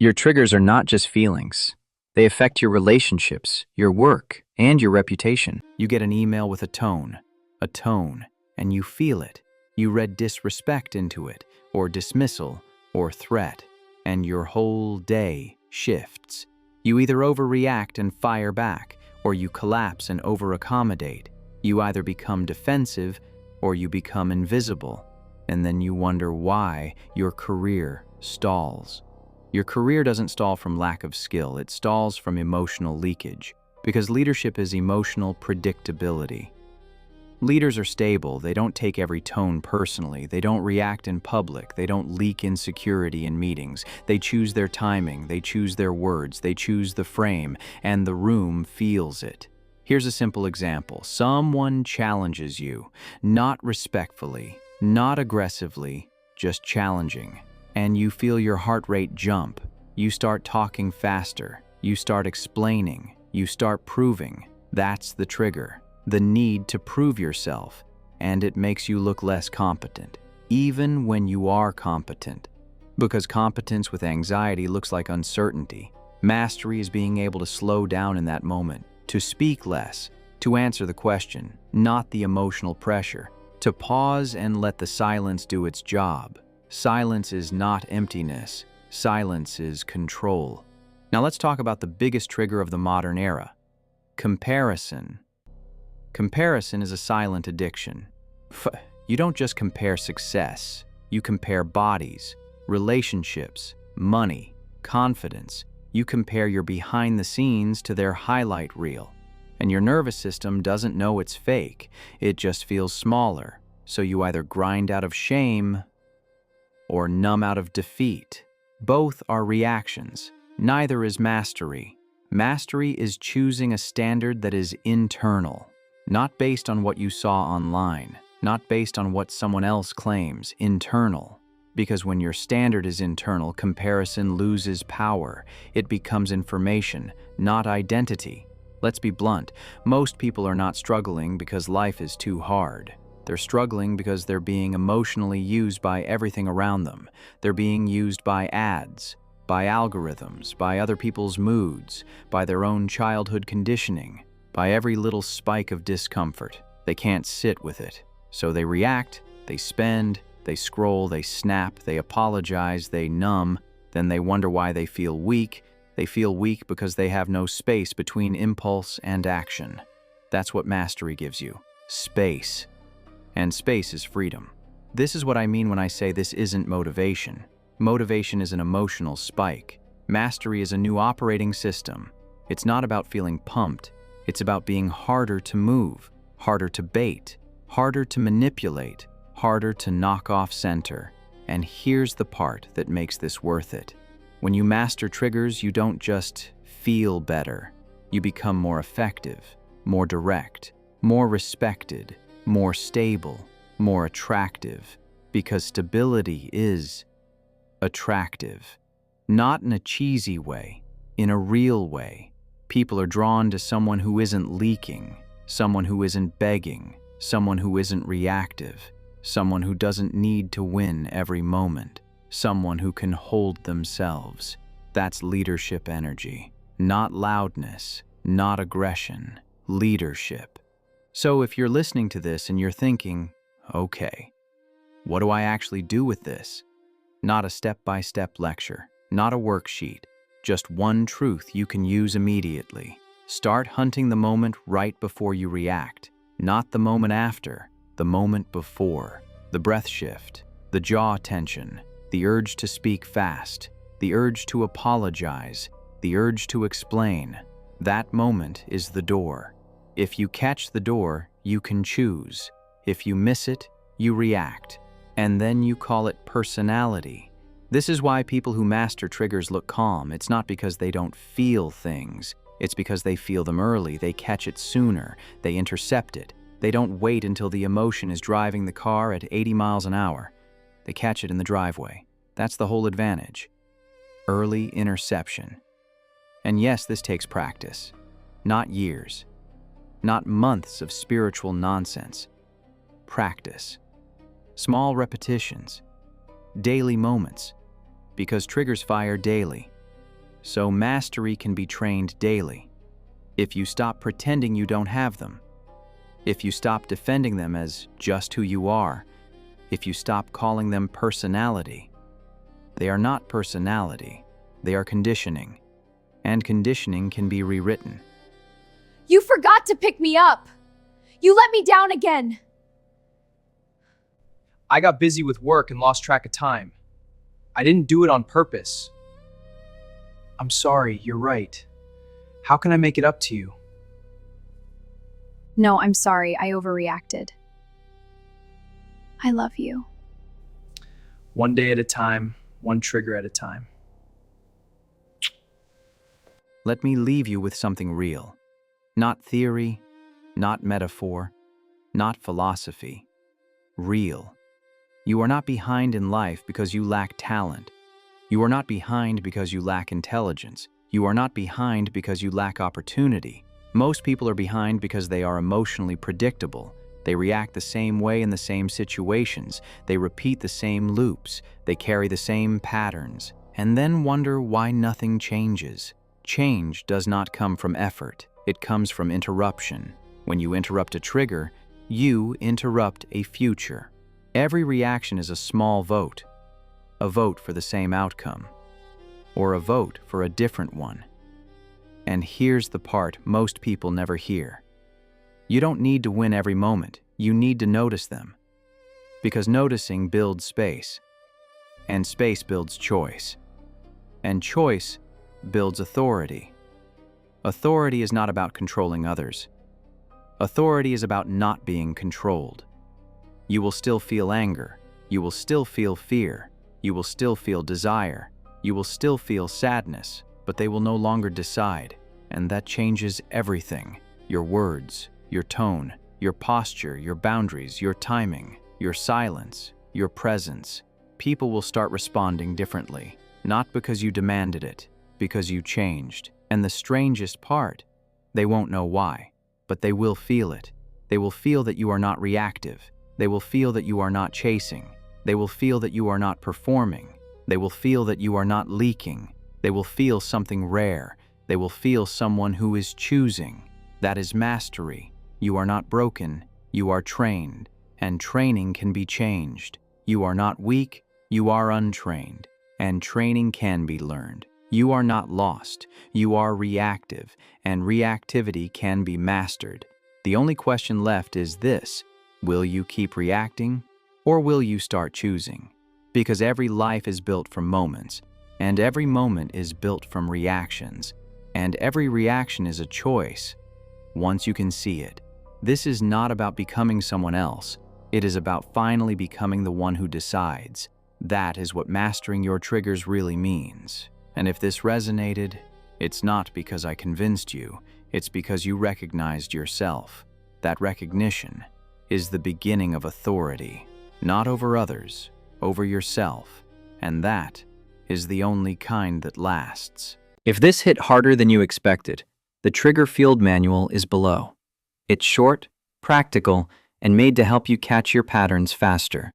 Your triggers are not just feelings. They affect your relationships, your work, and your reputation. You get an email with a tone, and you feel it. You read disrespect into it, or dismissal, or threat, and your whole day shifts. You either overreact and fire back, or you collapse and overaccommodate. You either become defensive, or you become invisible, and then you wonder why your career stalls. Your career doesn't stall from lack of skill, it stalls from emotional leakage, because leadership is emotional predictability. Leaders are stable, they don't take every tone personally, they don't react in public, they don't leak insecurity in meetings, they choose their timing, they choose their words, they choose the frame, and the room feels it. Here's a simple example. Someone challenges you, not respectfully, not aggressively, just challenging. And you feel your heart rate jump. You start talking faster. You start explaining. You start proving. That's the trigger. The need to prove yourself. And it makes you look less competent, even when you are competent. Because competence with anxiety looks like uncertainty. Mastery is being able to slow down in that moment, to speak less, to answer the question, not the emotional pressure, to pause and let the silence do its job. Silence is not emptiness. Silence is control. Now let's talk about the biggest trigger of the modern era: comparison. Comparison is a silent addiction. You don't just compare success. You compare bodies, relationships, money, confidence. You compare your behind the scenes to their highlight reel. And your nervous system doesn't know it's fake. It just feels smaller. So you either grind out of shame or numb out of defeat. Both are reactions. Neither is mastery. Mastery is choosing a standard that is internal, not based on what you saw online, not based on what someone else claims, internal. Because when your standard is internal, comparison loses power. It becomes information, not identity. Let's be blunt. Most people are not struggling because life is too hard. They're struggling because they're being emotionally used by everything around them. They're being used by ads, by algorithms, by other people's moods, by their own childhood conditioning, by every little spike of discomfort. They can't sit with it. So they react, they spend, they scroll, they snap, they apologize, they numb, then they wonder why they feel weak. They feel weak because they have no space between impulse and action. That's what mastery gives you: space. And space is freedom. This is what I mean when I say this isn't motivation. Motivation is an emotional spike. Mastery is a new operating system. It's not about feeling pumped. It's about being harder to move, harder to bait, harder to manipulate, harder to knock off center. And here's the part that makes this worth it. When you master triggers, you don't just feel better. You become more effective, more direct, more respected, more stable, more attractive. Because stability is attractive. Not in a cheesy way, in a real way. People are drawn to someone who isn't leaking, someone who isn't begging, someone who isn't reactive, someone who doesn't need to win every moment, someone who can hold themselves. That's leadership energy. Not loudness, not aggression, leadership. So if you're listening to this and you're thinking, okay, what do I actually do with this? Not a step-by-step lecture, not a worksheet, just one truth you can use immediately. Start hunting the moment right before you react, not the moment after, the moment before. The breath shift, the jaw tension, the urge to speak fast, the urge to apologize, the urge to explain. That moment is the door. If you catch the door, you can choose. If you miss it, you react. And then you call it personality. This is why people who master triggers look calm. It's not because they don't feel things. It's because they feel them early. They catch it sooner. They intercept it. They don't wait until the emotion is driving the car at 80 miles an hour. They catch it in the driveway. That's the whole advantage. Early interception. And yes, this takes practice. Not years. Not months of spiritual nonsense. Practice. Small repetitions. Daily moments. Because triggers fire daily. So mastery can be trained daily. If you stop pretending you don't have them, if you stop defending them as just who you are, if you stop calling them personality. They are not personality, they are conditioning, and conditioning can be rewritten. You forgot to pick me up. You let me down again. I got busy with work and lost track of time. I didn't do it on purpose. I'm sorry, you're right. How can I make it up to you? No, I'm sorry, I overreacted. I love you. One day at a time, one trigger at a time. Let me leave you with something real. Not theory, not metaphor, not philosophy. Real. You are not behind in life because you lack talent. You are not behind because you lack intelligence. You are not behind because you lack opportunity. Most people are behind because they are emotionally predictable. They react the same way in the same situations. They repeat the same loops. They carry the same patterns, and then wonder why nothing changes. Change does not come from effort. It comes from interruption. When you interrupt a trigger, you interrupt a future. Every reaction is a small vote. A vote for the same outcome, or a vote for a different one. And here's the part most people never hear. You don't need to win every moment. You need to notice them. Because noticing builds space, and space builds choice, and choice builds authority. Authority is not about controlling others. Authority is about not being controlled. You will still feel anger. You will still feel fear. You will still feel desire. You will still feel sadness, but they will no longer decide. And that changes everything. Your words, your tone, your posture, your boundaries, your timing, your silence, your presence. People will start responding differently, not because you demanded it, because you changed. And the strangest part, they won't know why, but they will feel it. They will feel that you are not reactive. They will feel that you are not chasing. They will feel that you are not performing. They will feel that you are not leaking. They will feel something rare. They will feel someone who is choosing. That is mastery. You are not broken. You are trained. And training can be changed. You are not weak. You are untrained. And training can be learned. You are not lost. You are reactive. And reactivity can be mastered. The only question left is this: will you keep reacting, or will you start choosing? Because every life is built from moments, and every moment is built from reactions, and every reaction is a choice. Once you can see it, this is not about becoming someone else. It is about finally becoming the one who decides. That is what mastering your triggers really means. And if this resonated, it's not because I convinced you, it's because you recognized yourself. That recognition is the beginning of authority, not over others, over yourself, and that is the only kind that lasts. If this hit harder than you expected, the Trigger Field Manual is below. It's short, practical, and made to help you catch your patterns faster.